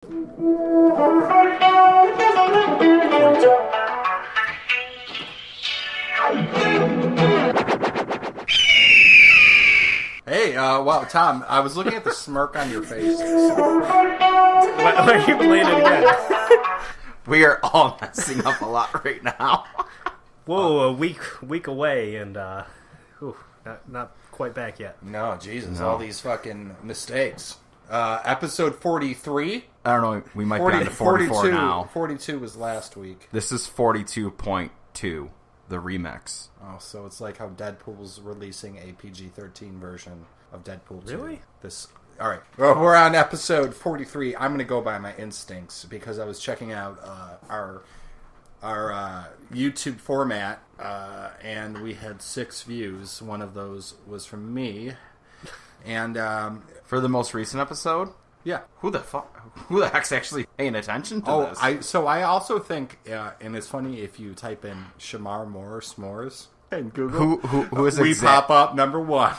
Hey, wow, Tom, I was looking at the smirk on your face. Why are you playing it again? We are all messing up a lot right now. Whoa, a week away, and not quite back yet. No, Jesus, all these fucking mistakes. Episode 43. I don't know, we might be on to 44 42, now. 42 was last week. This is 42.2, the remix. Oh, so it's like how Deadpool's releasing a PG-13 version of Deadpool 2. Really? All right. Well, we're on episode 43. I'm going to go by my instincts because I was checking out our YouTube format, and we had 6 views. One of those was from me. And For the most recent episode? yeah. Who the heck's actually paying attention to this? I also think, and it's funny if you type in Shamar Moore S'mores in Google, Who is we pop up number 1.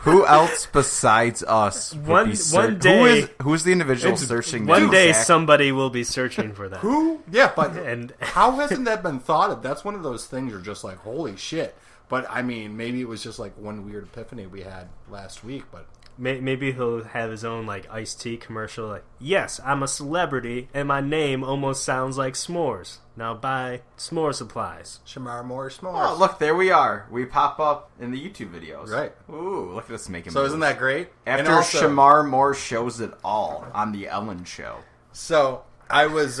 Who else besides us would be one day, who is the individual searching one that day exact- somebody will be searching for that. Who? Yeah, but And- how hasn't that been thought of? That's one of those things you're just like, holy shit. But, I mean, maybe it was just like one weird epiphany we had last week, but... Maybe he'll have his own like iced tea commercial. Like, yes, I'm a celebrity, and my name almost sounds like s'mores. Now buy s'more supplies. Shamar Moore S'mores. Oh, look, there we are. We pop up in the YouTube videos. Right. Ooh, look at us making So moves. isn't that great? After And also- Shamar Moore shows it all on the Ellen Show. So I was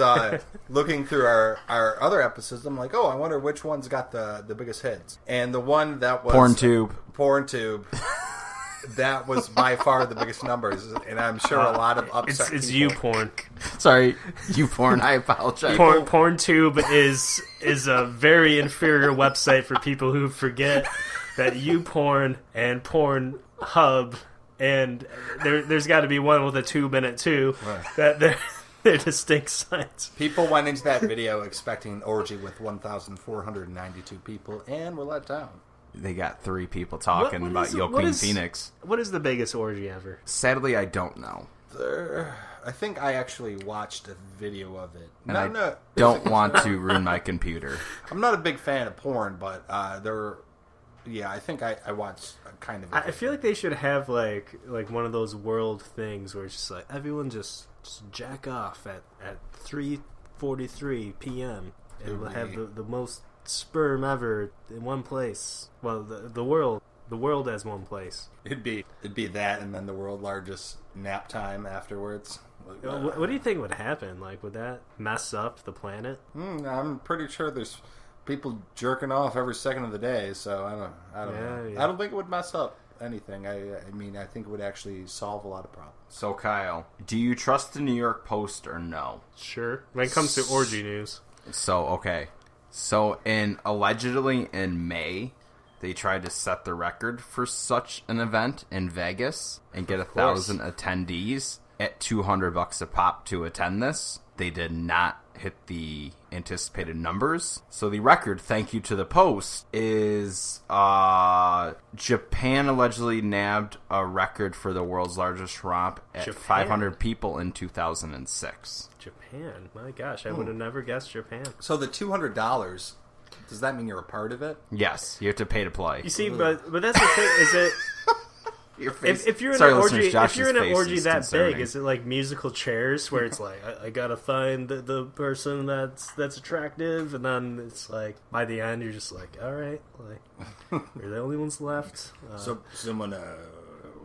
looking through our other episodes. I'm like, oh, I wonder which one's got the biggest hits. And the one that was... PornTube. That was by far the biggest numbers. And I'm sure a lot of upset It's people. you porn. Sorry, you porn. I apologize. PornTube is a very inferior website for people who forget that YouPorn and Pornhub, and there's got to be one with a tube in it too. Right. That they're distinct sites. People went into that video expecting an orgy with 1,492 people and were let down. They got 3 people talking What about is- Yo what Queen is- Phoenix. What is the biggest orgy ever? Sadly, I don't know. I think I actually watched a video of it. And I don't want to ruin my computer. I'm not a big fan of porn, but I think I watched kind of. I feel like they should have like one of those world things where it's just like everyone just jack off at 3:43 p.m. and we'll have the most sperm ever in one place. Well, the world as one place. It'd be that, and then the world largest nap time afterwards. What do you think would happen? Like, would that mess up the planet? I'm pretty sure there's people jerking off every second of the day, so I don't know. Yeah. I don't think it would mess up anything. I mean, I think it would actually solve a lot of problems. So, Kyle, do you trust the New York Post or no? Sure. When it comes to orgy news. So, okay. So, allegedly in May, they tried to set the record for such an event in Vegas and get 1,000 attendees at $200 a pop to attend this. They did not hit the anticipated numbers. So the record, thank you to the Post, is Japan allegedly nabbed a record for the world's largest romp at Japan? 500 people in 2006. Japan. My gosh, I would have never guessed Japan. So the $200, does that mean you're a part of it? Yes, you have to pay to play. You see, but that's the thing. Is it Your face. if you're in Sorry, an orgy? listeners, Josh's If you're in an face orgy is that concerning. big, is it like musical chairs where it's like I gotta find the person that's attractive, and then it's like by the end you're just like, all right, like we're the only ones left. So someone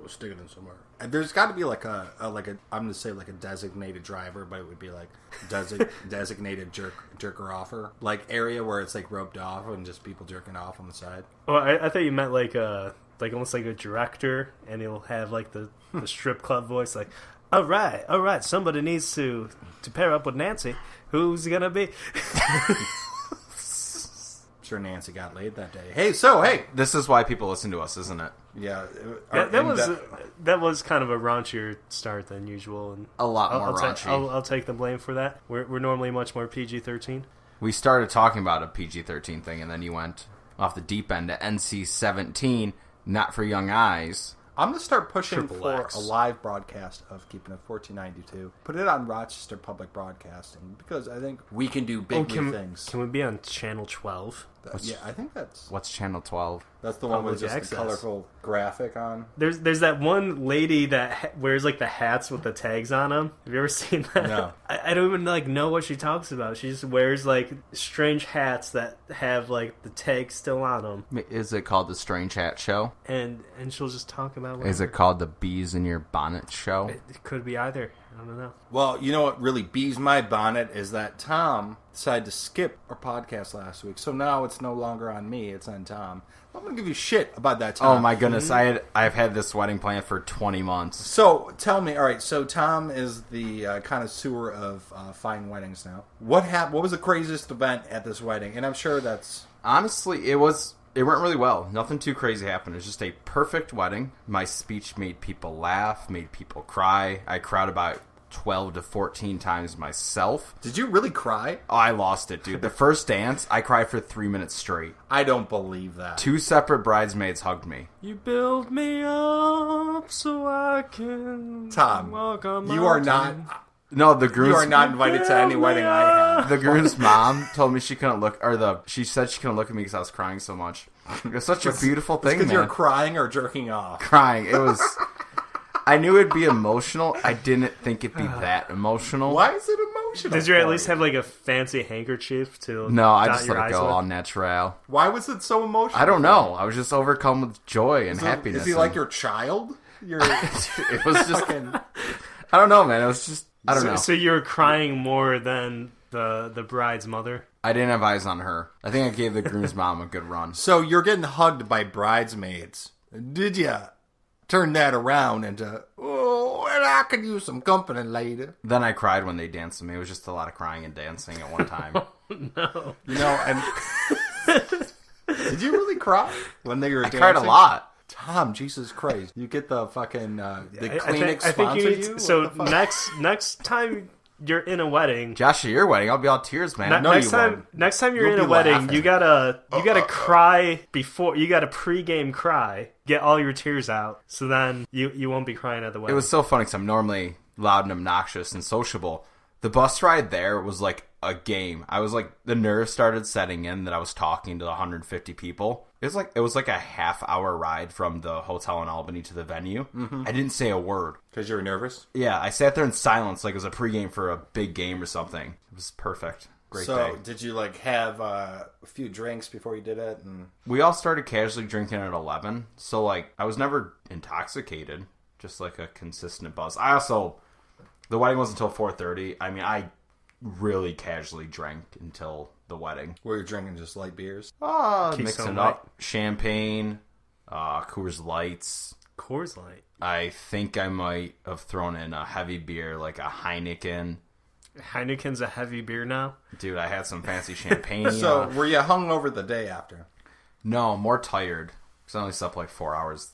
stick it in somewhere. And there's got to be like a I'm gonna say like a designated driver, but it would be like designated jerker offer, like area where it's like roped off and just people jerking off on the side. Well, I thought you meant like almost like a director, and he'll have like the strip club voice, like, all right, somebody needs to pair up with Nancy. Who's it gonna be? Sure, Nancy got laid that day. Hey, This is why people listen to us, isn't it? yeah, That was kind of a raunchier start than usual, and A lot more I'll raunchy. I'll take the blame for that. We're normally much more PG-13. We started talking about a PG-13 thing, and then you went off the deep end to NC-17, not for young eyes. I'm going to start pushing Triple for X. a live broadcast of Keeping It 1492. Put it on Rochester Public Broadcasting because I think we can do big new things. Can we be on Channel 12? Yeah, I think that's... What's Channel 12? That's the one Public with just access. the colorful graphic on. There's that one lady that wears like the hats with the tags on them. Have you ever seen that? No. I don't even like know what she talks about. She just wears like strange hats that have like the tags still on them. Is it called the Strange Hat Show? And she'll just talk about whatever. Is it called the Bees in Your Bonnet Show? It could be either. I don't know. Well, you know what really bees my bonnet is that Tom decided to skip our podcast last week. So now it's no longer on me, it's on Tom. I'm going to give you shit about that, Tom. Oh my goodness, I've had this wedding planned for 20 months. So tell me, all right, so Tom is the connoisseur of fine weddings now. What happened? What was the craziest event at this wedding? And I'm sure that's... Honestly, it went really well. Nothing too crazy happened. It was just a perfect wedding. My speech made people laugh, made people cry. I cried about 12 to 14 times myself. Did you really cry? Oh, I lost it, dude. The first dance, I cried for 3 minutes straight. I don't believe that. 2 separate bridesmaids hugged me. You build me up so I can Tom, walk on you are mountain. not... No, the groom's... You are not invited to any wedding I have. The groom's mom told me she couldn't look... She said she couldn't look at me because I was crying so much. It was such a beautiful thing, man. Because you're crying or jerking off? Crying. It was... I knew it'd be emotional. I didn't think it'd be that emotional. Why is it emotional? Did you at least have like a fancy handkerchief to No, I dot just your let it eyes go with? all natural. Why was it so emotional? I don't know. I was just overcome with joy and happiness. Is he like your child? It was just... I don't know, man. It was just... I don't know. So you were crying more than the bride's mother? I didn't have eyes on her. I think I gave the groom's mom a good run. So you're getting hugged by bridesmaids. Did you turn that around into, oh, well, I could use some company later? Then I cried when they danced with me. It was just a lot of crying and dancing at one time. No. You know, and... Did you really cry when they were dancing? I cried a lot. Tom, Jesus Christ. You get the fucking, the Kleenex I think sponsor you need you? so next time you're in a wedding... Josh, at your wedding, I'll be all tears, man. Next time you're You'll in a be wedding, laughing. you gotta cry before. You gotta pregame cry, get all your tears out, so then you won't be crying at the wedding. It was so funny because I'm normally loud and obnoxious and sociable. The bus ride there was like a game. I was like, the nerves started setting in that I was talking to 150 people. It was like a half-hour ride from the hotel in Albany to the venue. Mm-hmm. I didn't say a word. Because you were nervous? Yeah, I sat there in silence like it was a pregame for a big game or something. It was perfect. Great day. So, did you like have a few drinks before you did it? And We all started casually drinking at 11, so like I was never intoxicated, just like a consistent buzz. The wedding wasn't until 4:30. I mean, I really casually drank until the wedding. were you drinking just light beers? Mixing up champagne, Coors Lights. Coors Light. I think I might have thrown in a heavy beer like a Heineken. Heineken's a heavy beer now. Dude, I had some fancy champagne. So, were you hungover the day after? No, more tired. Because I only slept like 4 hours.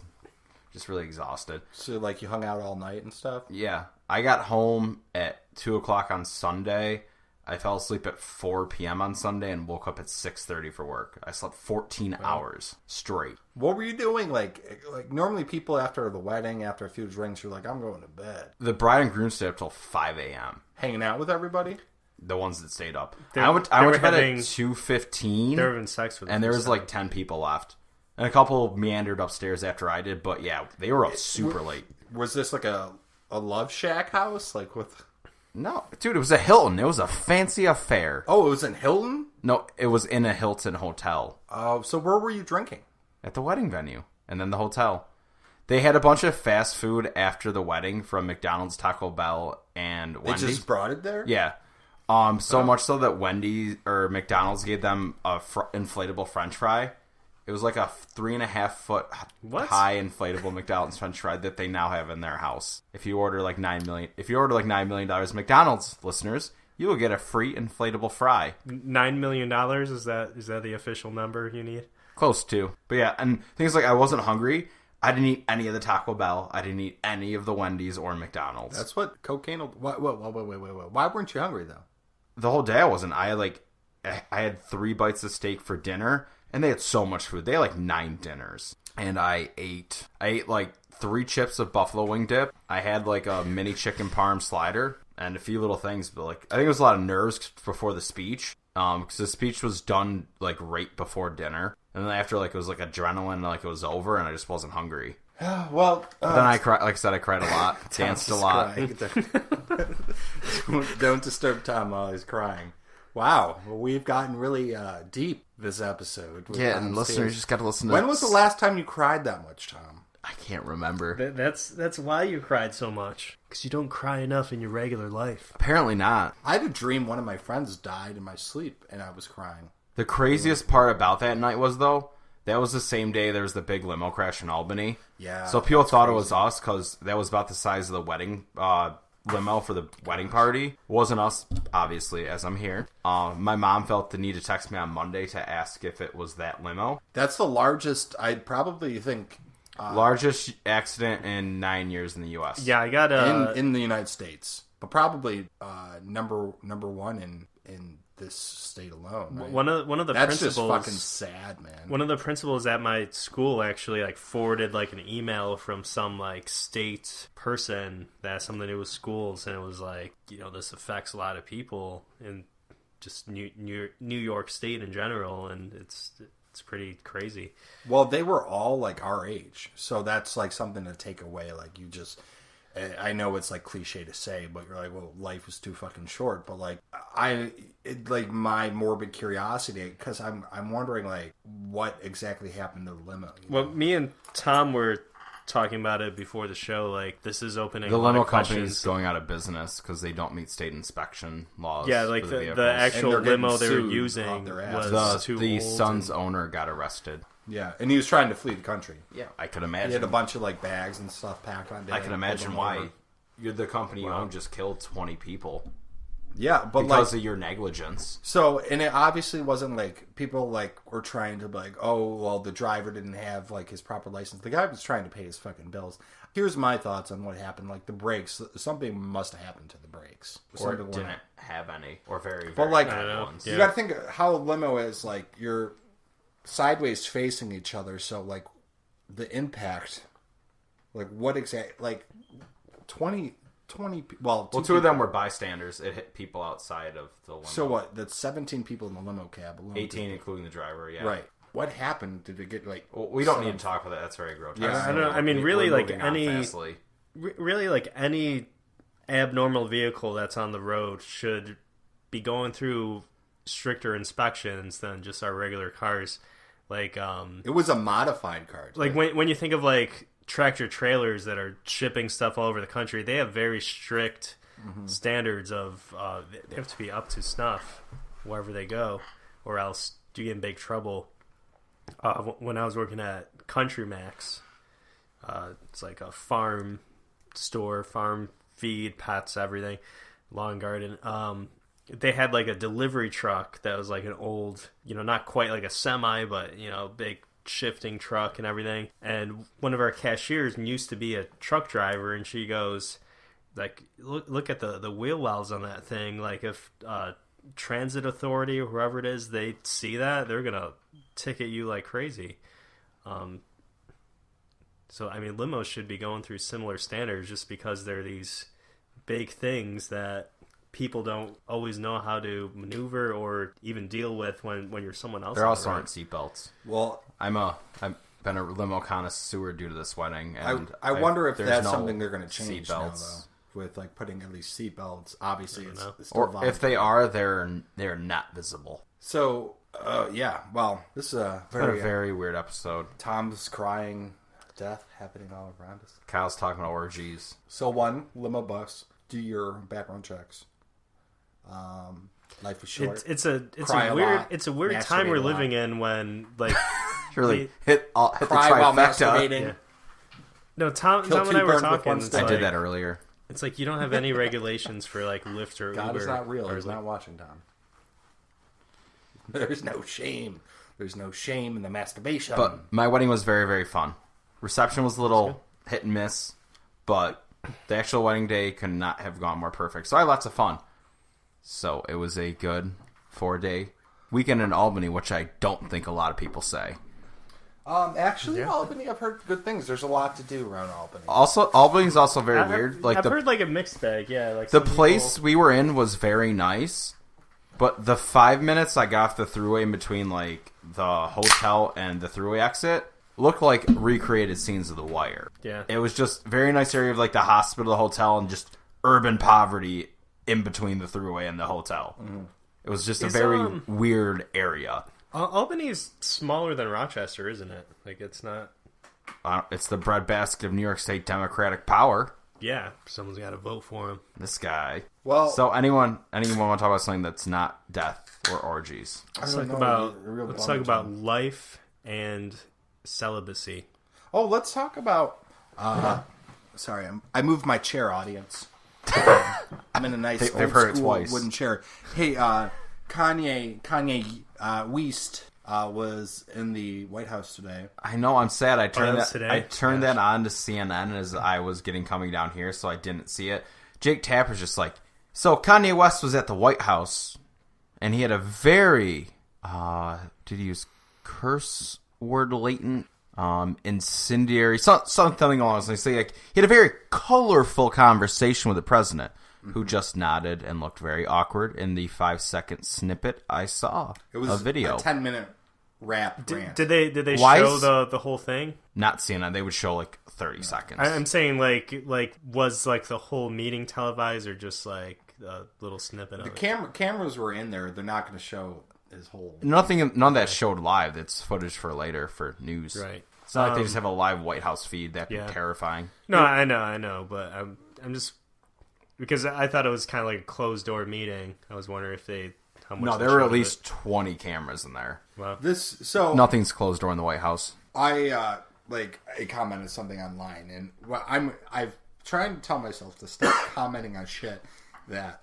Just really exhausted. So, like, you hung out all night and stuff? Yeah. I got home at 2 o'clock on Sunday. I fell asleep at 4 p.m. on Sunday and woke up at 6:30 for work. I slept 14 hours straight. What were you doing? Like normally people after the wedding, after a few drinks, you're like, I'm going to bed. The bride and groom stayed up till 5 a.m. Hanging out with everybody? The ones that stayed up. They I went were to bed at having- 2:15. They were having sex with and there was like 10 people left. And a couple meandered upstairs after I did. But yeah, they were up super late. Was this like a Love Shack house? Like with... No, dude, it was a Hilton. It was a fancy affair. Oh, it was in Hilton? No, it was in a Hilton hotel. Oh, so where were you drinking? At the wedding venue. And then the hotel. They had a bunch of fast food after the wedding from McDonald's, Taco Bell, and Wendy's. They just brought it there? Yeah. So much so that Wendy's or McDonald's gave them a inflatable French fry. It was like a 3.5 foot high inflatable McDonald's French fry that they now have in their house. If you order like $9 million McDonald's, listeners, you will get a free inflatable fry. $9 million? Is that the official number you need? Close to. But yeah, and things like I wasn't hungry. I didn't eat any of the Taco Bell. I didn't eat any of the Wendy's or McDonald's. That's what cocaine will... Wait. Why weren't you hungry, though? The whole day I wasn't. I had 3 bites of steak for dinner. And they had so much food. They had like 9 dinners. And I ate like 3 chips of buffalo wing dip. I had like a mini chicken parm slider and a few little things, but like I think it was a lot of nerves before the speech. Because the speech was done like right before dinner, and then after like it was like adrenaline, like it was over, and I just wasn't hungry. Well, then I cried. Like I said, I cried a lot, danced a lot. Don't disturb Tom while he's crying. Wow, well, we've gotten really deep this episode. Yeah, and listeners just got to listen to. When was the last time you cried that much, Tom? I can't remember. That's why you cried so much. Because you don't cry enough in your regular life. Apparently not. I had a dream one of my friends died in my sleep, and I was crying. The craziest part about that night was, though, that was the same day there was the big limo crash in Albany. Yeah. So people thought it was us because that was about the size of the wedding limo for the wedding party. It wasn't us, obviously, as I'm here. My mom felt the need to text me on Monday to ask if it was that limo. That's the largest, I'd probably think... largest accident in 9 years in the U.S. Yeah, I got in the United States, but probably number one in this state alone. Right? One of the that's principals. Just fucking sad, man. One of the principals at my school actually like forwarded like an email from some like state person that has something to do with schools, and it was like, you know, this affects a lot of people in just New York State in general, and it's pretty crazy. Well, they were all like our age, so that's like something to take away. Like, you just, I know it's like cliche to say, but you're like, well, life is too fucking short. But like, like my morbid curiosity, because I'm wondering like what exactly happened to the limo. Well, me and Tom were talking about it before the show. Like, this is opening the a lot limo of company's going out of business because they don't meet state inspection laws. Yeah, like the actual limo they were using was too the old son's owner got arrested. Yeah, and he was trying to flee the country. Yeah, I could imagine. He had a bunch of like bags and stuff packed on. I can imagine why the company you own just killed 20 people. Yeah, but because like, of your negligence. So, and it obviously wasn't like people like were trying to be like, oh, well, the driver didn't have like his proper license. The guy was trying to pay his fucking bills. Here's my thoughts on what happened. Like the brakes, something must have happened to the brakes, or it didn't have any, or very but like, ones. You got to think how a limo is. Like, you're sideways facing each other, so like the impact, like what exact, like 20 well, two of them were bystanders. It hit people outside of the limo. So what? That's 17 people in the limo cab alone. 18 including the driver, yeah. Right. What happened? Did it get like... Well, we don't need to talk about that. That's very grotesque. Yeah, I don't know. I mean, really, like any abnormal vehicle that's on the road should be going through stricter inspections than just our regular cars. Like, it was a modified car. Like when you think of like tractor trailers that are shipping stuff all over the country, they have very strict standards of they have to be up to snuff wherever they go, or else you get in big trouble. When I was working at Country Max, it's like a farm store, farm feed, pets, everything, lawn and garden. They had like a delivery truck that was like an old, not quite like a semi, but big shifting truck and everything. And one of our cashiers used to be a truck driver, and she goes, like, look at the wheel wells on that thing. Like, if transit authority or whoever it is, they see that, they're gonna ticket you like crazy. So I mean, limos should be going through similar standards, just because they're these big things that people don't always know how to maneuver or even deal with when you're someone else. There also aren't seatbelts. Well, I've been a limo connoisseur due to this wedding, and I wonder if that's no something they're going to change now, though, with like putting at least seatbelts. Obviously, it's still or voluntary. if they are, they're not visible. So yeah, well, this is a very weird episode. Tom's crying, death happening all around us. Kyle's talking about orgies. So one, limo bus, do your background checks. Life is short. It's a weird time we're living in when like really hit the while trifecta. masturbating. Yeah. No, Tom and I were talking. I did that earlier. It's like you don't have any regulations for like Lyft or God Uber. is not real. He's like, not watching, Tom. There's no shame. There's no shame in the masturbation. But my wedding was very, very fun. Reception was a little hit and miss, but the actual wedding day could not have gone more perfect. So I had lots of fun. So it was a good 4-day weekend in Albany, which I don't think a lot of people say. Actually, Albany, I've heard good things. There's a lot to do around Albany. Also, Albany's also very weird. Like I've heard like a mixed bag. Yeah, like the place we were in was very nice, but the 5 minutes I got off the thruway in between like the hotel and the thruway exit looked like recreated scenes of The Wire. Yeah, it was just very nice area of like the hospital, the hotel, and just urban poverty in between the thruway and the hotel. Mm-hmm. It was just a very weird area. Albany's smaller than Rochester, isn't it? Like, it's not... it's the breadbasket of New York State Democratic power. Yeah, someone's got to vote for him. This guy. Well, so anyone want to talk about something that's not death or orgies? Let's talk about life and celibacy. Oh, let's talk about... sorry, I moved my chair, audience. I'm in a nice they've heard it twice. Wooden chair. Hey, Kanye West was in the White House today. I know. I'm sad. I turned that on to CNN as I was coming down here, so I didn't see it. Jake Tapper's just like, so Kanye West was at the White House, and he had a very did he use curse word latent? Incendiary, something along those lines. Like, he had a very colorful conversation with the president, who just nodded and looked very awkward in the 5-second snippet I saw. It was a video. A 10-minute rant. Did they show the whole thing? Not CNN. They would show like 30 seconds. I'm saying like was like the whole meeting televised or just like a little snippet of it? Cameras were in there. They're not going to show his whole... None of that showed live. It's footage for later for news. Right. It's not like they just have a live White House feed. That'd be terrifying. No, I know, but I'm just... Because I thought it was kind of like a closed-door meeting. I was wondering if how much... No, there were at least 20 cameras in there. Wow. Nothing's closed door in the White House. I commented something online, and I've tried to tell myself to stop commenting on shit that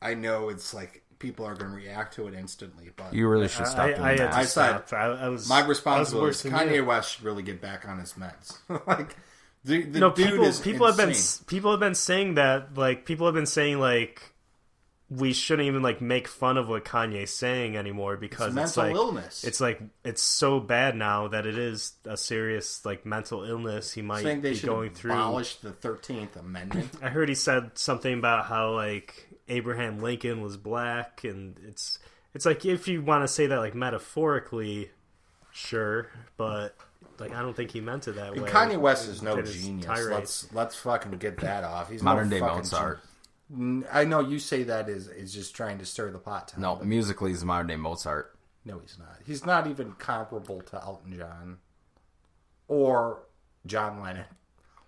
I know it's like people are going to react to it instantly. But you really should stop doing that. I said my response was Kanye West should really get back on his meds. Like the dude is people insane. have been saying that, like, people have been saying like we shouldn't even like make fun of what Kanye's saying anymore because it's mental illness. It's like it's so bad now that it is a serious like mental illness. He might saying they be should going through. Abolish the 13th Amendment. I heard he said something about how like Abraham Lincoln was black, and it's like, if you want to say that like metaphorically, sure, but like I don't think he meant it that way. Kanye West is no genius. Let's fucking get that off. He's modern day Mozart. I know you say that is just trying to stir the pot. No, musically he's modern day Mozart. No, he's not. He's not even comparable to Elton John or John Lennon.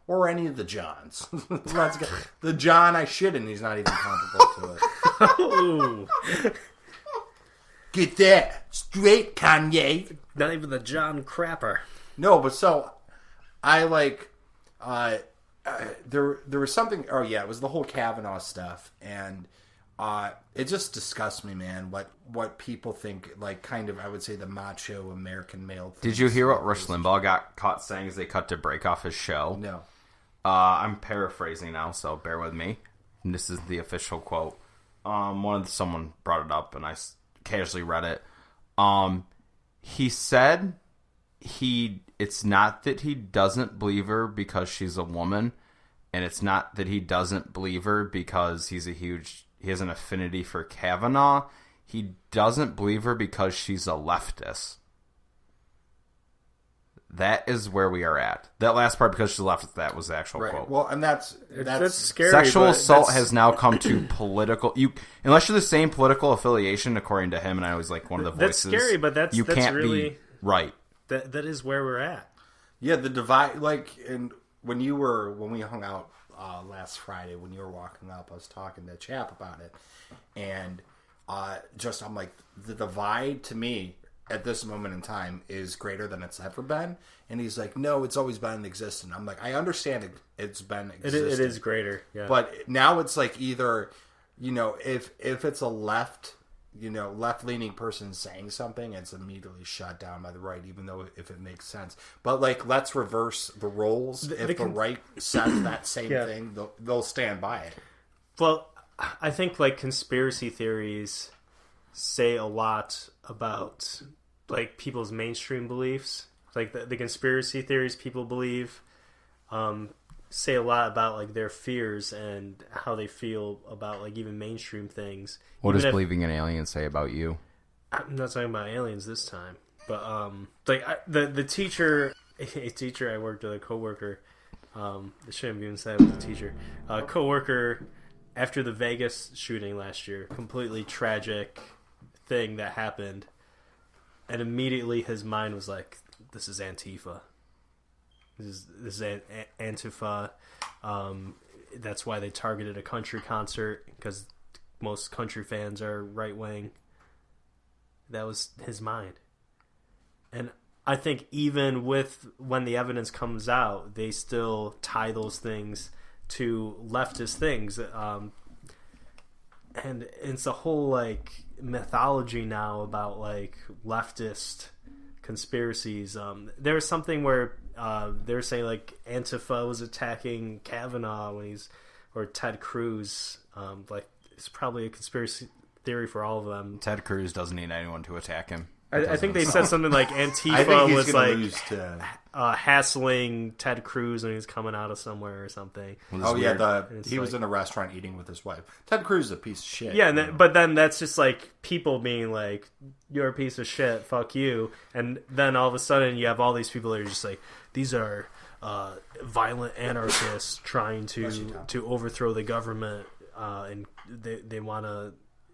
Or any of the Johns. Let's get the John I shit in. He's not even comparable to it. Get that straight, Kanye. Not even the John Crapper. No, but so I like. There was something. Oh yeah, it was the whole Kavanaugh stuff, and it just disgusts me, man. What people think, like, kind of, I would say, the macho American male. Did you hear what Rush Limbaugh got caught saying as they cut to break off his show? No. I'm paraphrasing now, so bear with me. And this is the official quote. Someone brought it up, and I casually read it. He said it's not that he doesn't believe her because she's a woman, and it's not that he doesn't believe her because he has an affinity for Kavanaugh. He doesn't believe her because she's a leftist. That is where we are at. That last part, because she's left, that was the actual quote. Well, and that's scary. Sexual assault has now come to political. Unless you're the same political affiliation, according to him, and I was like one of the voices. That's scary, but that's can't really be right. That is where we're at. Yeah, the divide. Like, and when we hung out last Friday, when you were walking up, I was talking to Chap about it, and I'm like, the divide to me at this moment in time is greater than it's ever been. And he's like, no, it's always been existent. I'm like, I understand it's been existent. It is greater, yeah. But now it's like either, if it's a left-leaning person saying something, it's immediately shut down by the right, even though if it makes sense. But like, let's reverse the roles. If the right says that same thing, they'll stand by it. Well, I think like conspiracy theories say a lot about like people's mainstream beliefs. like the conspiracy theories people believe say a lot about like their fears and how they feel about like even mainstream things. What does believing in aliens say about you? I'm not talking about aliens this time, but the teacher, a teacher I worked with, a coworker. I shouldn't have even said it was a teacher. A coworker, after the Vegas shooting last year, completely tragic thing that happened, and immediately his mind was like, "This is Antifa. This is Antifa." That's why they targeted a country concert, because most country fans are right wing. That was his mind. And I think even when the evidence comes out, they still tie those things to leftist things. And it's a whole like mythology now about like leftist conspiracies. There was something where they're saying like Antifa was attacking Kavanaugh or Ted Cruz. Like it's probably a conspiracy theory for all of them. Ted Cruz doesn't need anyone to attack him. I think they said something like Antifa was like hassling Ted Cruz when he was coming out of somewhere or something. Oh yeah, he was in a restaurant eating with his wife. Ted Cruz is a piece of shit. Yeah, but then that's just like people being like, "You're a piece of shit, fuck you," and then all of a sudden you have all these people that are just like, "These are violent anarchists trying to overthrow the government, and they want to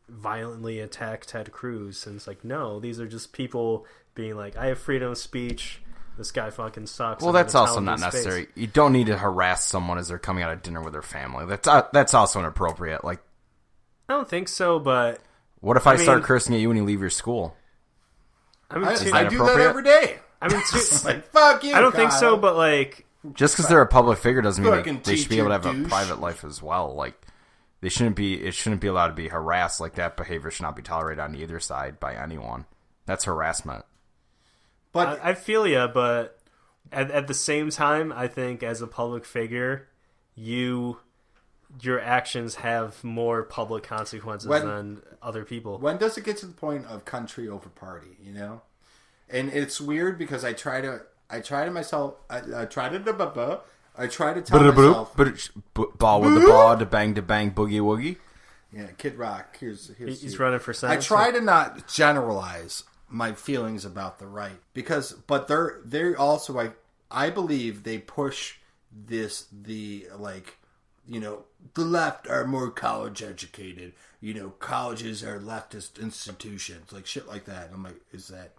violently attack Ted Cruz." And it's like, no, these are just people being like, I have freedom of speech, this guy fucking sucks. Well, that's also not necessary. You don't need to harass someone as they're coming out of dinner with their family. That's also inappropriate. Like, I don't think so, but what if I start cursing at you when you leave your school? I do that every day. I mean, like, fuck you, I don't Kyle. think so, but like, just because they're a public figure doesn't mean they should be able to have a private life as well. Like, it shouldn't be allowed to be harassed. Like, that behavior should not be tolerated on either side by anyone. That's harassment. But I feel you, but at the same time, I think as a public figure, your actions have more public consequences than other people. When does it get to the point of country over party, you know? And it's weird because I try to tell myself, ball with the ball, to bang, boogie woogie. Yeah, Kid Rock. He's running for Senate. I try to not generalize my feelings about the right but they're also, I believe they push the left are more college educated. You know, colleges are leftist institutions, like shit like that. And I'm like, is that?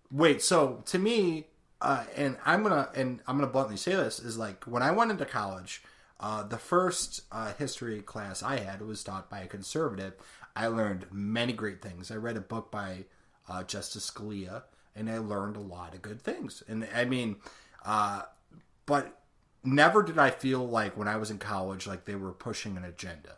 Wait, so to me. And I'm gonna bluntly say this, is like when I went into college, the first history class I had was taught by a conservative. I learned many great things. I read a book by Justice Scalia, and I learned a lot of good things. And I mean, but never did I feel like when I was in college like they were pushing an agenda.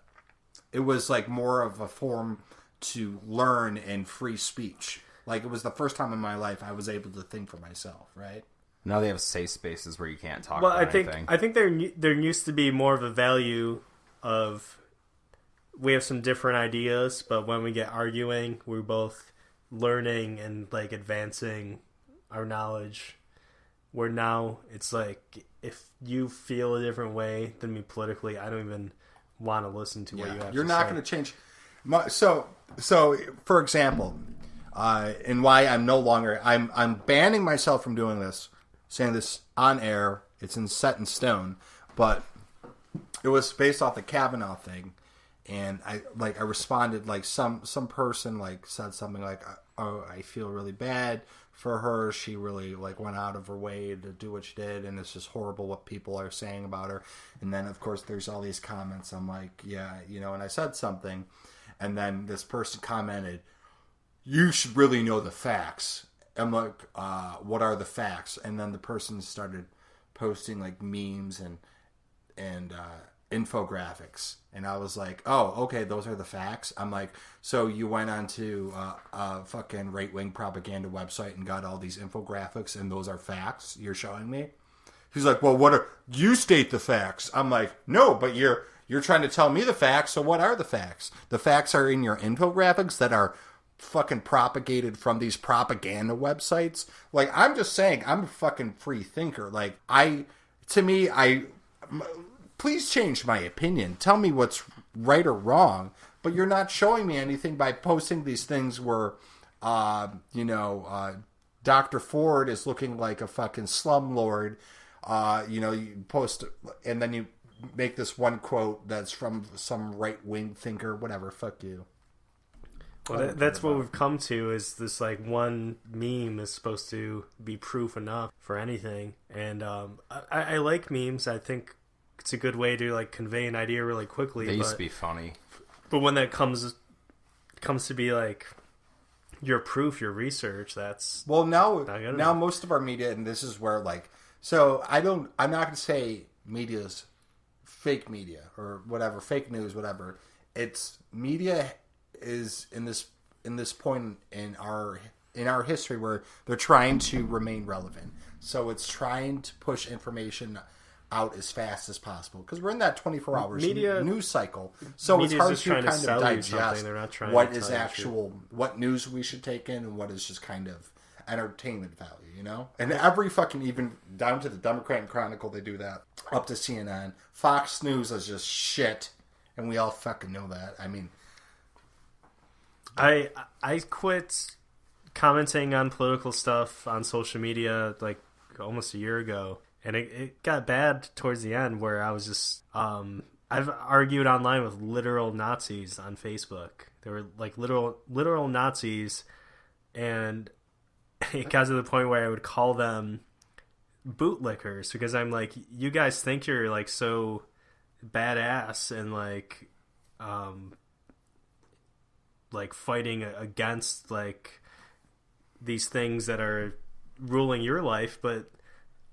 It was like more of a form to learn and free speech. Like, it was the first time in my life I was able to think for myself, right? Now they have safe spaces where you can't talk about anything. I think there used to be more of a value of, we have some different ideas, but when we get arguing, we're both learning and, like, advancing our knowledge. Where now, it's like, if you feel a different way than me politically, I don't even want to listen to what you have to say. You're not going to change. So, for example... and why I'm no longer... I'm banning myself from doing this, saying this on air. It's set in stone. But it was based off the Kavanaugh thing. And I responded, like, some person, like, said something like, oh, I feel really bad for her. She really, like, went out of her way to do what she did. And it's just horrible what people are saying about her. And then, of course, there's all these comments. I'm like, yeah, you know, and I said something. And then this person commented, you should really know the facts. I'm like, what are the facts? And then the person started posting like memes and infographics. And I was like, oh, okay, those are the facts. I'm like, so you went onto a fucking right-wing propaganda website and got all these infographics and those are facts you're showing me? He's like, well, you state the facts. I'm like, no, but you're trying to tell me the facts, so what are the facts? The facts are in your infographics that are fucking propagated from these propaganda websites. Like, I'm just saying, I'm a fucking free thinker. Like, please change my opinion. Tell me what's right or wrong, but you're not showing me anything by posting these things where, Dr. Ford is looking like a fucking slumlord. You post, and then you make this one quote that's from some right-wing thinker, whatever, fuck you. Well, that's what we've come to, is this, like, one meme is supposed to be proof enough for anything. And I like memes. I think it's a good way to, like, convey an idea really quickly. They used to be funny. But when that comes to be, like, your proof, your research, that's... Well, now most of our media, and this is where, like... So, I'm not going to say media's fake media, or whatever, fake news, whatever. It's media... is in this point in our history where they're trying to remain relevant. So it's trying to push information out as fast as possible because we're in that 24 hours news cycle. So it's hard to kind of digest what is what news we should take in and what is just kind of entertainment value, you know? And every fucking, even down to the Democrat Chronicle, they do that, up to CNN. Fox News is just shit, and we all fucking know that. I mean... I quit commenting on political stuff on social media like almost a year ago, and it got bad towards the end where I was just I've argued online with literal Nazis on Facebook. They were like literal Nazis, and it got to the point where I would call them bootlickers because I'm like, you guys think you're like so badass and like fighting against like these things that are ruling your life, but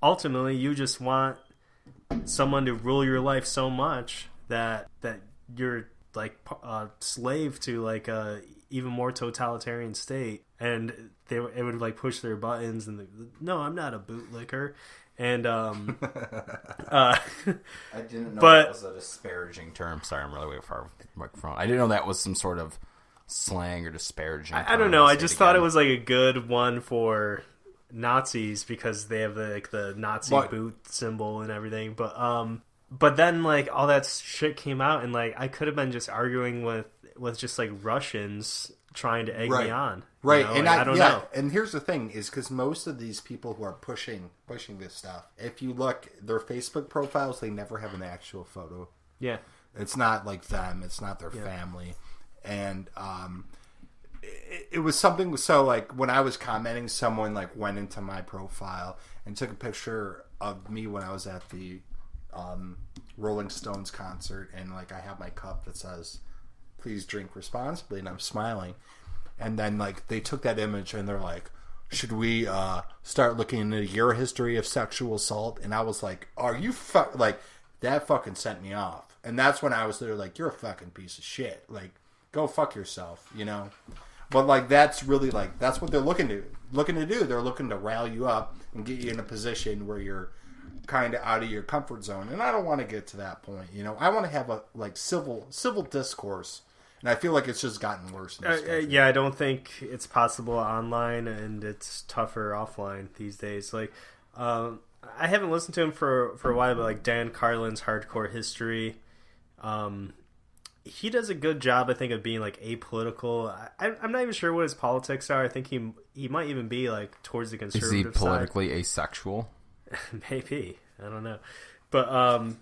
ultimately you just want someone to rule your life so much that you're like a slave to like a even more totalitarian state, and it would like push their buttons and no, I'm not a bootlicker. And I didn't know that was a disparaging term. Sorry, I'm really way far from the microphone. I didn't know that was some sort of slang or disparaging. I don't know. I just thought it was like a good one for Nazis because they have the Nazi boot symbol and everything. But then like all that shit came out, and like I could have been just arguing with just like Russians trying to egg me on. Right. You know? And I don't know. And here's the thing is because most of these people who are pushing this stuff, if you look their Facebook profiles, they never have an actual photo. Yeah. It's not like them. It's not their family. And it was something. So like when I was commenting, someone like went into my profile and took a picture of me when I was at the Rolling Stones concert, and like I have my cup that says "Please drink responsibly," and I'm smiling. And then like they took that image and they're like, "Should we start looking into your history of sexual assault?" And I was like, "Are you like that?" Fucking sent me off. And that's when I was there like, "You're a fucking piece of shit. Like, go fuck yourself," you know. But like that's really like that's what they're looking to do. They're looking to rally you up and get you in a position where you're kind of out of your comfort zone. And I don't want to get to that point, you know. I want to have a like civil discourse, and I feel like it's just gotten worse. Yeah, I don't think it's possible online, and it's tougher offline these days. Like, I haven't listened to him for a while, but like Dan Carlin's Hardcore History. He does a good job, I think, of being like apolitical. I'm not even sure what his politics are. I think he might even be like towards the conservative side. Is he politically asexual? Maybe, I don't know. But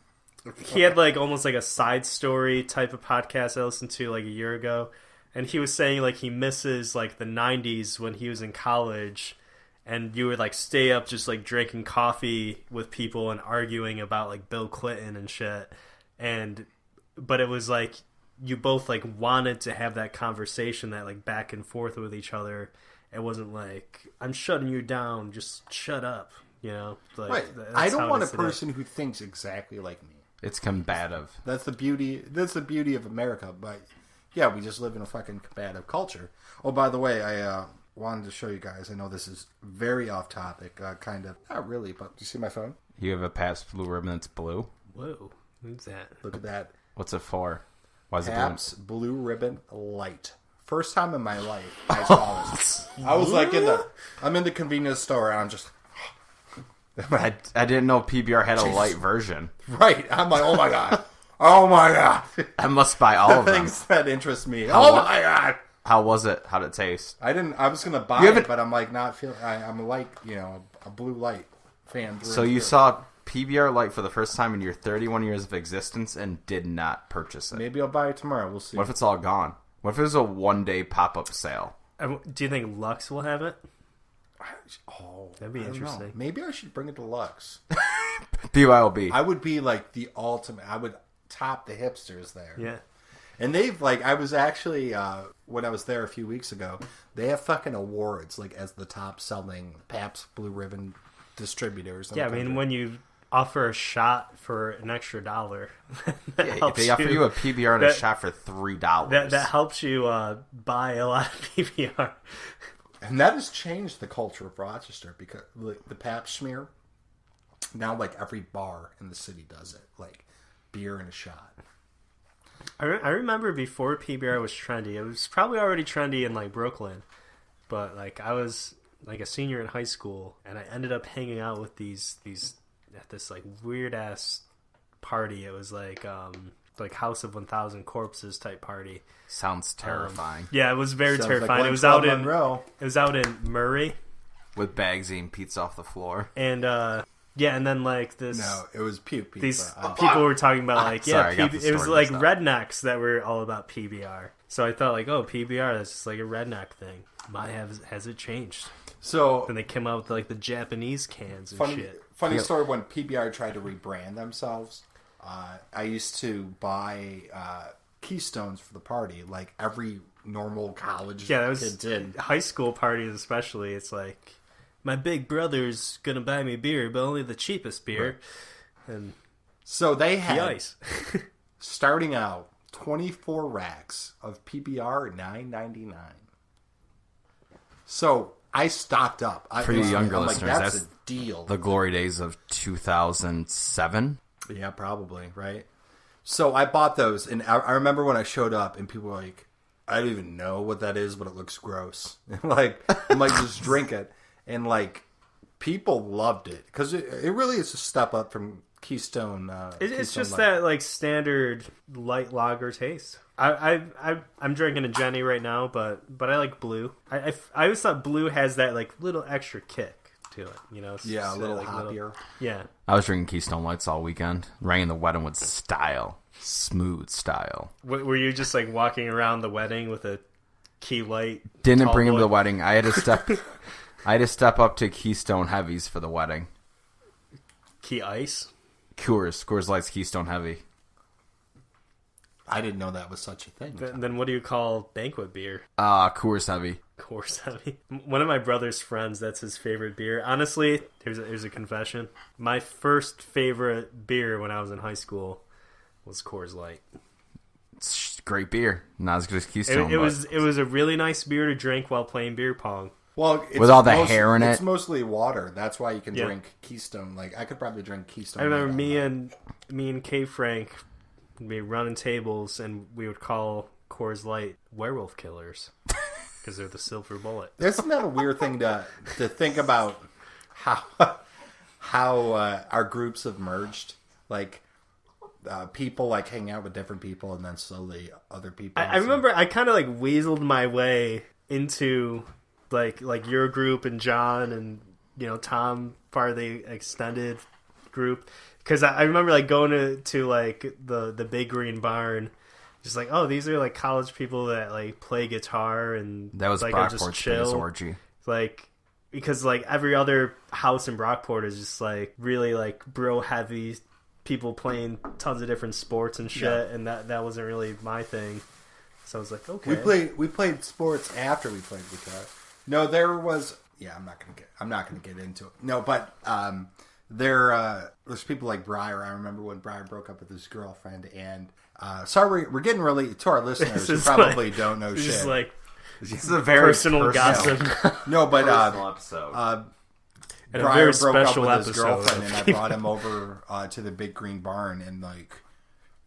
he had like almost like a side story type of podcast I listened to like a year ago, and he was saying like he misses like the 90s when he was in college, and you would like stay up just like drinking coffee with people and arguing about like Bill Clinton and shit, but it was like you both like wanted to have that conversation, that like back and forth with each other. It wasn't like, I'm shutting you down, just shut up, you know. Like, right. I don't want a person who thinks exactly like me. It's combative. That's the beauty of America. But yeah, we just live in a fucking combative culture. Oh, by the way, I wanted to show you guys. I know this is very off topic, kind of. Not really, but do you see my phone? You have a Pabst Blue Ribbon that's blue. Whoa, who's that? Look at that. What's it for? Why is Pabst Blue Ribbon Light First time in my life I saw this. I was like I'm in the convenience store and I'm just. I didn't know PBR had a light version. Right. I'm like, oh my god. Oh my god. I must buy all of them. Things that interest me. Oh my god. How was it? How did it taste? I was gonna buy it, but I'm like not feeling. I'm like a blue light fan. So you saw PBR Light for the first time in your 31 years of existence and did not purchase it. Maybe I'll buy it tomorrow. We'll see. What if it's all gone? What if it was a one-day pop-up sale? Do you think Lux will have it? Oh, that'd be interesting. Maybe I should bring it to Lux. BYOB. I would be like the ultimate. I would top the hipsters there. Yeah. And they've I was actually when I was there a few weeks ago, they have fucking awards as the top selling Pabst Blue Ribbon distributors. Yeah, I mean when you offer a shot for an extra $1, they offer you a PBR and a shot for $3. That helps you buy a lot of PBR. And that has changed the culture of Rochester because the Pabst smear. Now, every bar in the city does it, beer and a shot. I remember before PBR was trendy. It was probably already trendy in Brooklyn, but I was a senior in high school, and I ended up hanging out with these at this weird ass party. It was House of 1,000 Corpses type party. Sounds terrifying. Yeah, it was very Sounds terrifying. It was out in Monroe. It was out in Murray with bags eating pizza off the floor. And and then this. No, it was puke. These people were talking about it was rednecks that were all about PBR. So I thought PBR, that's just a redneck thing. Has it changed? So then they came out with the Japanese cans and shit. Funny story, when PBR tried to rebrand themselves, I used to buy Keystones for the party, every normal college kid did. High school parties especially. It's my big brother's gonna buy me beer, but only the cheapest beer. Right. And so they had the ice. starting out 24 racks of PBR $9.99. So I stocked up. For you younger listeners, that's a deal. The glory days of 2007. Yeah, probably, right? So I bought those, and I remember when I showed up, and people were like, I don't even know what that is, but it looks gross. I'm just drink it. And, people loved it, because it really is a step up from Keystone. It's Keystone just Light. that, standard light lager taste. I'm drinking a Jenny right now, but I like blue. I always thought blue has that, little extra kick to it, Yeah, a little hoppier. Yeah. I was drinking Keystone Lights all weekend. Rang the wedding with style. Smooth style. Were you just, walking around the wedding with a Key Light? Didn't bring him to the wedding. I had to step up to Keystone Heavies for the wedding. Key Ice? Coors Light's Keystone Heavy. I didn't know that was such a thing. Then what do you call banquet beer? Coors Heavy. Coors Heavy. One of my brother's friends, that's his favorite beer. Honestly, here's a confession. My first favorite beer when I was in high school was Coors Light. It's great beer. Not as good as Keystone. It was a really nice beer to drink while playing beer pong. Well, with all the hair in it, it's mostly water. That's why you can drink Keystone. I could probably drink Keystone. I remember me and K Frank would be running tables, and we would call Coors Light werewolf killers because they're the silver bullet. Isn't that a weird thing to think about? How our groups have merged, people hang out with different people, and then slowly other people. I remember I kind of weaseled my way into your group and John and Tom, part of the extended group, because I remember going to the Big Green Barn, just oh, these are college people that play guitar, and that was Brockport's biggest orgy. Because every other house in Brockport is just really bro heavy, people playing tons of different sports and shit, and that wasn't really my thing. So I was okay. We played sports after we played guitar. No, there was. Yeah, I'm not gonna get into it. No, but there was people like Briar. I remember when Briar broke up with his girlfriend, and sorry, we're getting really to our listeners who probably don't know shit. This is a very personal gossip. No, but personal episode. And Briar a very broke up special with his episode. girlfriend, and I brought him over to the Big Green Barn, and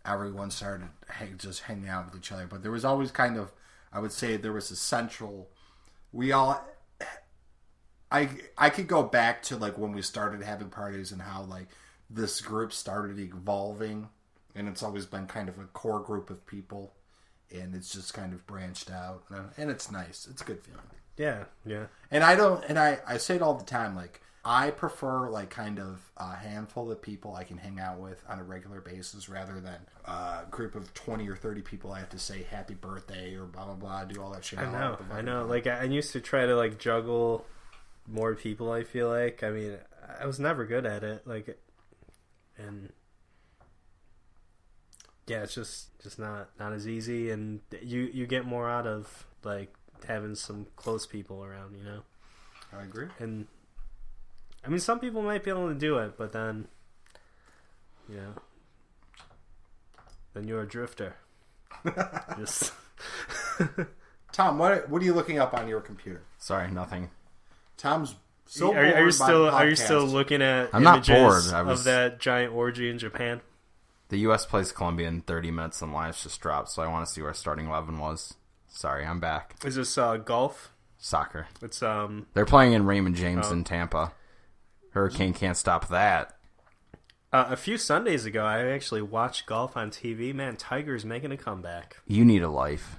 everyone started just hanging out with each other. But there was always kind of I would say there was a central. I could go back to like when we started having parties and how like this group started evolving, and it's always been kind of a core group of people, and it's just kind of branched out, and it's nice. It's a good feeling. Yeah, yeah. And I say it all the time, like I prefer like kind of a handful of people I can hang out with on a regular basis rather than a group of 20 or 30 people I have to say happy birthday or blah blah blah, do all that shit. I know. Like I used to try to like juggle more people. I feel like I was never good at it. Like, and yeah, it's just not as easy, and you get more out of like having some close people around, you know. I agree. And I mean, some people might be able to do it, but then, you know, then you're a drifter. Just Tom, what are you looking up on your computer? Sorry, nothing. Tom's so are you still looking at I'm not images bored. of that giant orgy in Japan? The U.S. plays Colombia in 30 minutes and lines just dropped, so I want to see where starting 11 was. Sorry, I'm back. Is this golf? Soccer. It's They're playing in Raymond James in Tampa. Hurricane can't stop that. A few Sundays ago, I actually watched golf on TV. Man, Tiger's making a comeback. You need a life.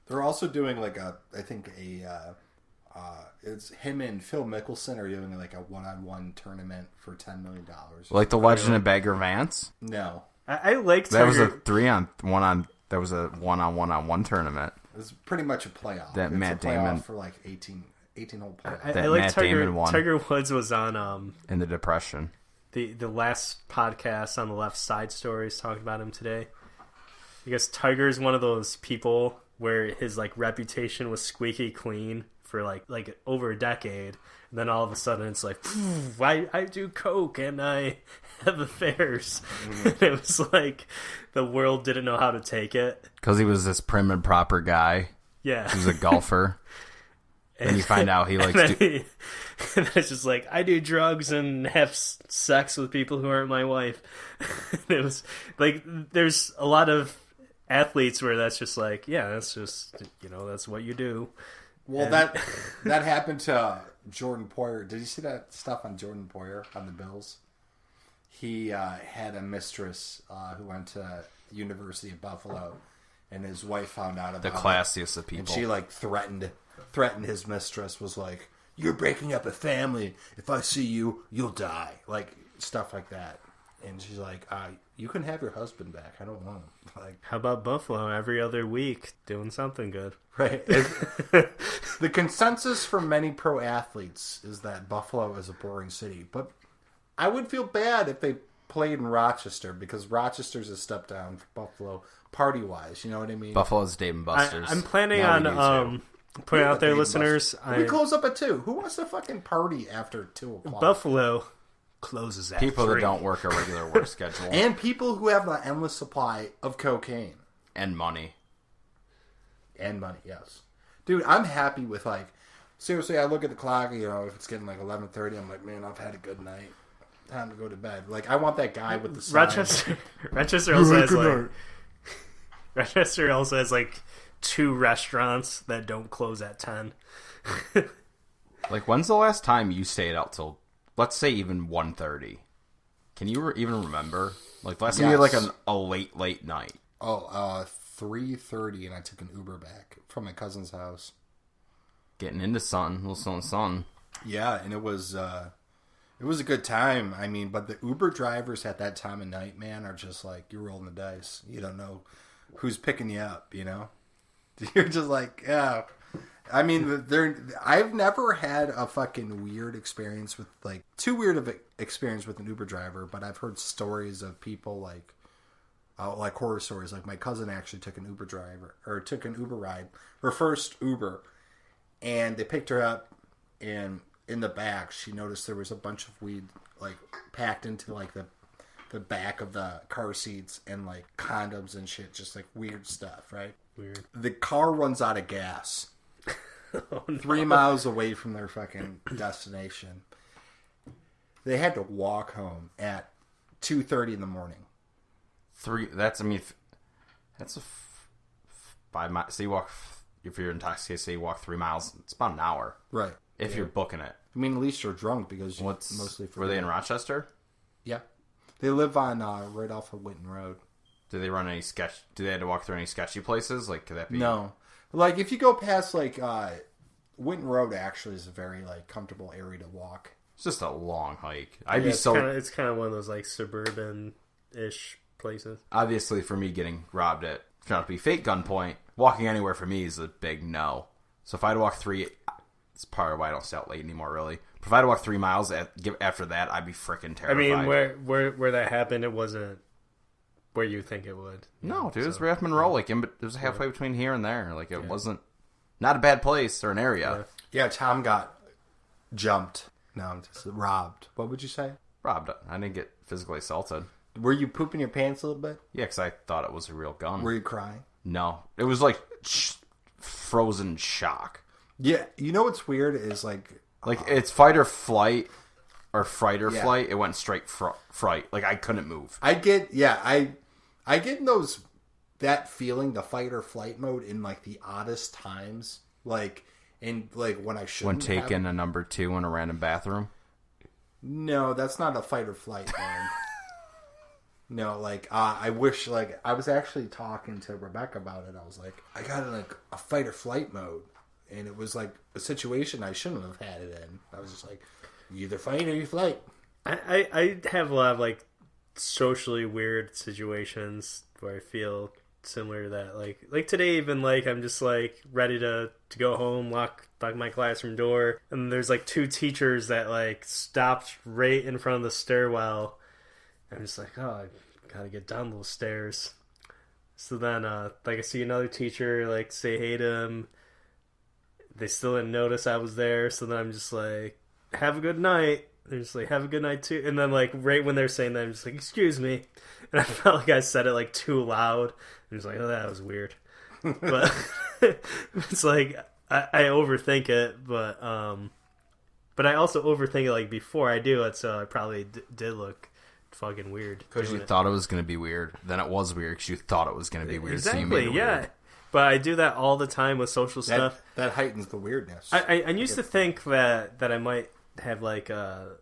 They're also doing like it's him and Phil Mickelson are doing like a one-on-one tournament for $10 million. Like the Legend of Bagger Vance? No. I like Tiger. That was a 3-on-1 that was a one-on-one tournament. It was pretty much a playoff. That it's Matt a playoff Damon for like 18 hole playoff. I like Matt Tiger. Damon won. Tiger Woods was on in the Depression. The last podcast on the Left Side Stories talking about him today. I guess Tiger's one of those people where his like reputation was squeaky clean for like over a decade, and then all of a sudden it's like, I do coke and I have affairs. Mm-hmm. It was like the world didn't know how to take it because he was this prim and proper guy. Yeah, he was a golfer. And you find out he likes and then it's just like, I do drugs and have sex with people who aren't my wife. It was like, there's a lot of athletes where that's just like, yeah, that's just, you know, that's what you do. Well, and that happened to Jordan Poyer. Did you see that stuff on Jordan Poyer on the Bills? He had a mistress who went to University of Buffalo, and his wife found out about the classiest of people. And she like threatened his mistress, was like, "You're breaking up a family. If I see you, you'll die." Like stuff like that. And she's like, "You can have your husband back. I don't want him." Like, how about Buffalo every other week doing something good? Right. The consensus for many pro athletes is that Buffalo is a boring city, but I would feel bad if they played in Rochester, because Rochester's a step down for Buffalo party wise. You know what I mean? Buffalo's Dave and Buster's. I'm planning on putting out there, listeners. We close up at 2. Who wants to fucking party after 2 o'clock? Buffalo closes at people 3. that don't work a regular work schedule, and people who have an endless supply of cocaine and money. Yes, dude, I'm happy with like, seriously, I look at the clock, you know, if it's getting like 11:30, I'm like, man, I've had a good night. Time to go to bed. Like, I want that guy with the sign. Rochester also has like 2 restaurants that don't close at 10. Like, when's the last time you stayed out till, let's say, even 1:30? Can you even remember? Like, last time you had like a late night. 3:30, and I took an Uber back from my cousin's house. Getting into sun, little sun. Yeah, and it was a good time. I mean, but the Uber drivers at that time of night, man, are just like, you're rolling the dice. You don't know who's picking you up, you know? You're just like, yeah. I mean, I've never had a fucking weird experience with, like, too weird of an experience with an Uber driver, but I've heard stories of people, like horror stories. Like, my cousin actually took an Uber ride, her first Uber, and they picked her up, and in the back, she noticed there was a bunch of weed, like, packed into, like, the back of the car seats, and, like, condoms and shit, just, like, weird stuff, right? Weird. The car runs out of gas. Oh, no. 3 miles away from their fucking destination. They had to walk home at 2:30 in the morning. That's a 5 miles. So you walk, if you're intoxicated, say you walk 3 miles, it's about an hour. Right. If you're booking it. I mean, at least you're drunk because mostly for. Were they in Rochester? Yeah. They live on right off of Winton Road. Do they run any sketch? Do they have to walk through any sketchy places? Like, could that be? No. Like, if you go past, like, Winton Road actually is a very, like, comfortable area to walk. It's just a long hike. It's kind of one of those, like, suburban-ish places. Obviously, for me, getting robbed at trying to be fake gunpoint, walking anywhere for me is a big no. So if I had to walk 3, it's part of why I don't stay out late anymore, really. But if I had to walk 3 miles after that, I'd be freaking terrified. I mean, where that happened, it wasn't where you think it would. No, dude, it was right off Monroe. Like, it was halfway between here and there. Like, it wasn't not a bad place or an area. Yeah, Tom got jumped. No, I'm just robbed. What would you say? Robbed. I didn't get physically assaulted. Were you pooping your pants a little bit? Yeah, because I thought it was a real gun. Were you crying? No. It was like frozen shock. Yeah, you know what's weird is like it's fight or flight or fright or flight. It went straight fright. Like, I couldn't move. I get in that feeling, the fight or flight mode, in like the oddest times, like when I shouldn't. When taking a number 2 in a random bathroom. No, that's not a fight or flight, man. No, like I wish, like, I was actually talking to Rebecca about it. I was like, I got in like a fight or flight mode, and it was like a situation I shouldn't have had it in. I was just like, you either fight or you flight. I have a lot of like socially weird situations where I feel similar to that. Like today, even, like, I'm just like ready to go home, lock my classroom door, and there's like 2 teachers that like stopped right in front of the stairwell. I'm just like, oh, I gotta get down those stairs. So then, like, I see another teacher, like, say hey to him. They still didn't notice I was there, so then I'm just like, have a good night. They're just like, have a good night too. And then, like, right when they're saying that, I'm just like, excuse me. And I felt like I said it, like, too loud. I'm just like, oh, that was weird. But it's like, I overthink it, but I also overthink it, like, before I do it, so I probably did look fucking weird. Because you thought it was going to be weird. Then it was weird because you thought it was going to be weird. Exactly, so you made it weird. But I do that all the time with social stuff. That heightens the weirdness. I used to think that I might have like a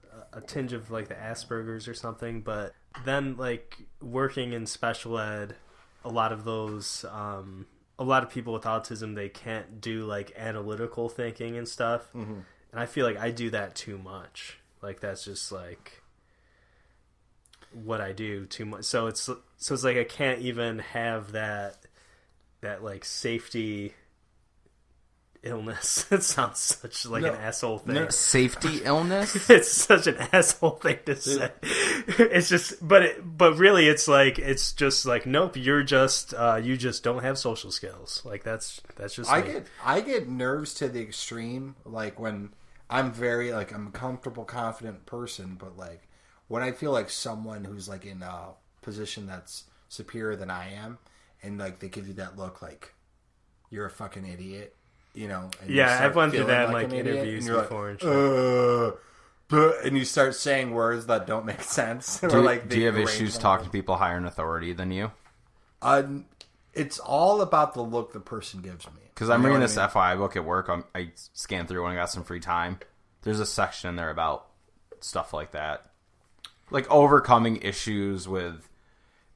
tinge of like the Asperger's or something, but then, like, working in special ed, a lot of people with autism, they can't do like analytical thinking and stuff. Mm-hmm. And I feel like I do that too much. Like, that's just like what I do too much. So it's like I can't even have that like safety illness. It sounds such like an asshole thing. No. Safety illness? It's such an asshole thing to say. It's just, but really, it's just like, nope. You're just you just don't have social skills. Like, that's just. I get nerves to the extreme. Like, when I'm I'm a comfortable, confident person, but like when I feel like someone who's like in a position that's superior than I am, and like they give you that look like you're a fucking idiot. You know, and I've went through that in like interviews before, like, and you start saying words that don't make sense. Do you have issues talking to people higher in authority than you? It's all about the look the person gives me. Because I'm reading this FYI book at work. I scanned through when I got some free time. There's a section in there about stuff like that, like overcoming issues with.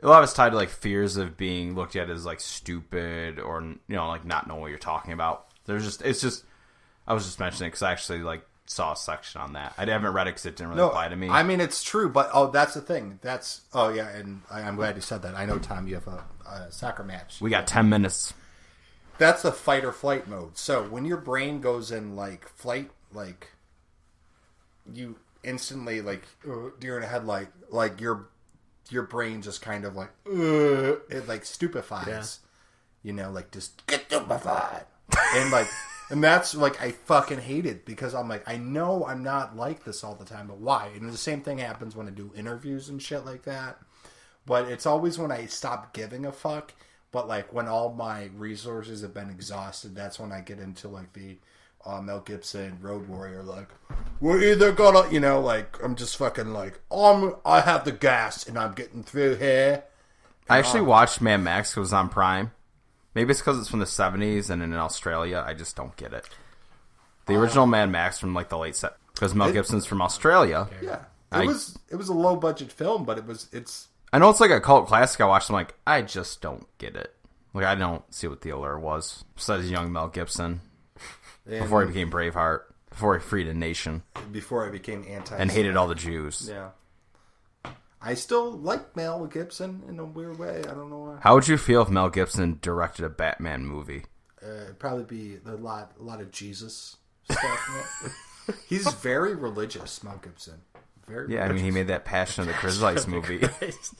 A lot of it's tied to like fears of being looked at as like stupid or, you know, like not knowing what you're talking about. I was just mentioning it because I actually like saw a section on that. I haven't read it because it didn't really apply to me. I mean, it's true, but that's the thing. And I'm glad you said that. I know, Tom, you have a soccer match. We got 10 minutes. That's the fight or flight mode. So when your brain goes in like flight, like you instantly like deer in a headlight, like your brain just kind of like it like stupefies. Yeah. You know, like just get stupefied. And that's like I fucking hate it because I'm like, I know I'm not like this all the time, but why? And the same thing happens when I do interviews and shit like that. But it's always when I stop giving a fuck. But like when all my resources have been exhausted, that's when I get into like the Mel Gibson Road Warrior. Like, we're either gonna, you know, like I'm just fucking like I have the gas and I'm getting through here. I actually watched Mad Max. It was on Prime. Maybe it's because it's from the 70s and in Australia. I just don't get it. The original Mad Max from like the late 70s. Because Mel Gibson's from Australia. Yeah. It was a low budget film, but it's. I know it's like a cult classic. I watched. I'm like, I just don't get it. Like, I don't see what the allure was. Besides young Mel Gibson, before he became Braveheart, before he freed a nation, before I became and hated all the Jews. Yeah. I still like Mel Gibson in a weird way. I don't know why. How would you feel if Mel Gibson directed a Batman movie? It'd probably be a lot of Jesus stuff. He's very religious, Mel Gibson. Very religious. I mean, he made that Passion of the Christ movie. Yes.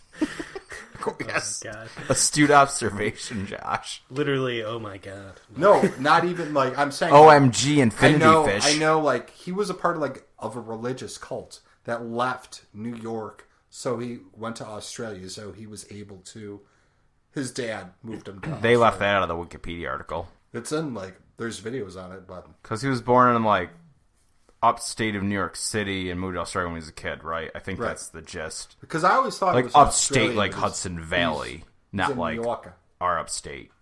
Oh my God. Astute observation, Josh. Literally, oh my God. No, not even like I'm saying. OMG, Infinity Fish. I know. Like he was a part of a religious cult that left New York, so he went to Australia. So he was able to. His dad moved him to They Australia. left that out of the Wikipedia article. It's in there's videos on it, but because he was born in like upstate of New York City and moved to Australia when he was a kid, right? I think that's the gist. Because I always thought like it was upstate, Australia, like Hudson Valley, not like our upstate.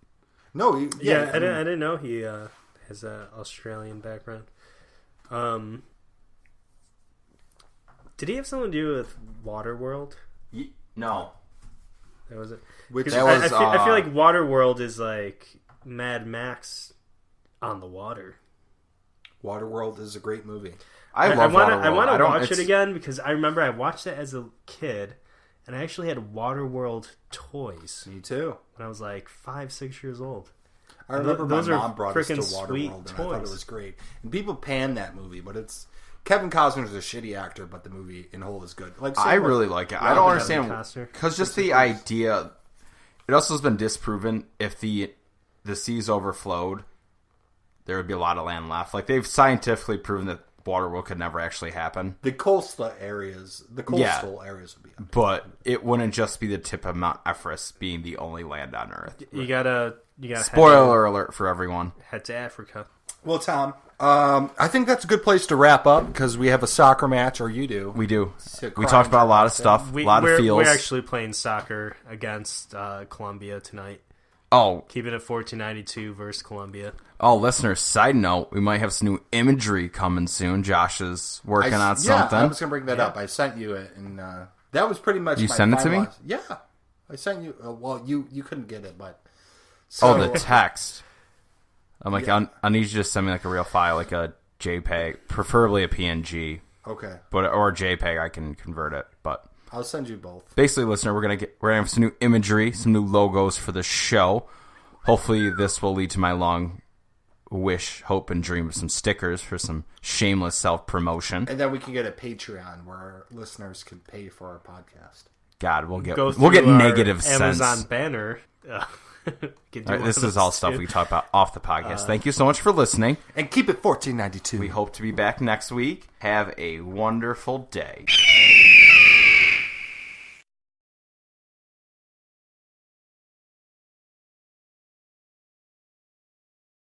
No, I didn't know he has an Australian background. Did he have something to do with Waterworld? No, That was it. I feel like Waterworld is like Mad Max on the water. Waterworld is a great movie. I love Waterworld. I want to watch it again because I remember I watched it as a kid, and I actually had Waterworld toys. Me too. When I was like 5-6 years old. I remember my mom brought us to Waterworld, and I thought it was great. And people pan that movie, but it's Kevin Costner's a shitty actor, but the movie in whole is good. Like I really like it. I don't understand because just the idea. It also has been disproven if the seas overflowed, there would be a lot of land left. Like they've scientifically proven that Waterworld could never actually happen. The coastal areas would be. But it wouldn't just be the tip of Mount Everest being the only land on Earth. You gotta. Spoiler alert for everyone. Head to Africa. Well, Tom, I think that's a good place to wrap up because we have a soccer match, or you do. We do. We talked about a lot of stuff, a lot of feels. We're actually playing soccer against Colombia tonight. Oh. Keeping it 1492 versus Colombia. Oh, listeners, side note, we might have some new imagery coming soon. Josh is working on something. I was going to bring that up. I sent you it, and that was pretty much You sent it to me? Yeah. I sent you. Well, you couldn't get it, but... So, the text. I'm like, I need you to just send me like a real file, like a JPEG, preferably a PNG. Okay. Or a JPEG, I can convert it, but... I'll send you both. Basically, listener, we're gonna have some new imagery, some new logos for the show. Hopefully, this will lead to my long wish, hope, and dream of some stickers for some shameless self-promotion. And then we can get a Patreon where our listeners can pay for our podcast. God, we'll get negative Amazon sense. Banner. Right, this is all stuff we talk about off the podcast. Thank you so much for listening. And keep it 1492. We hope to be back next week. Have a wonderful day.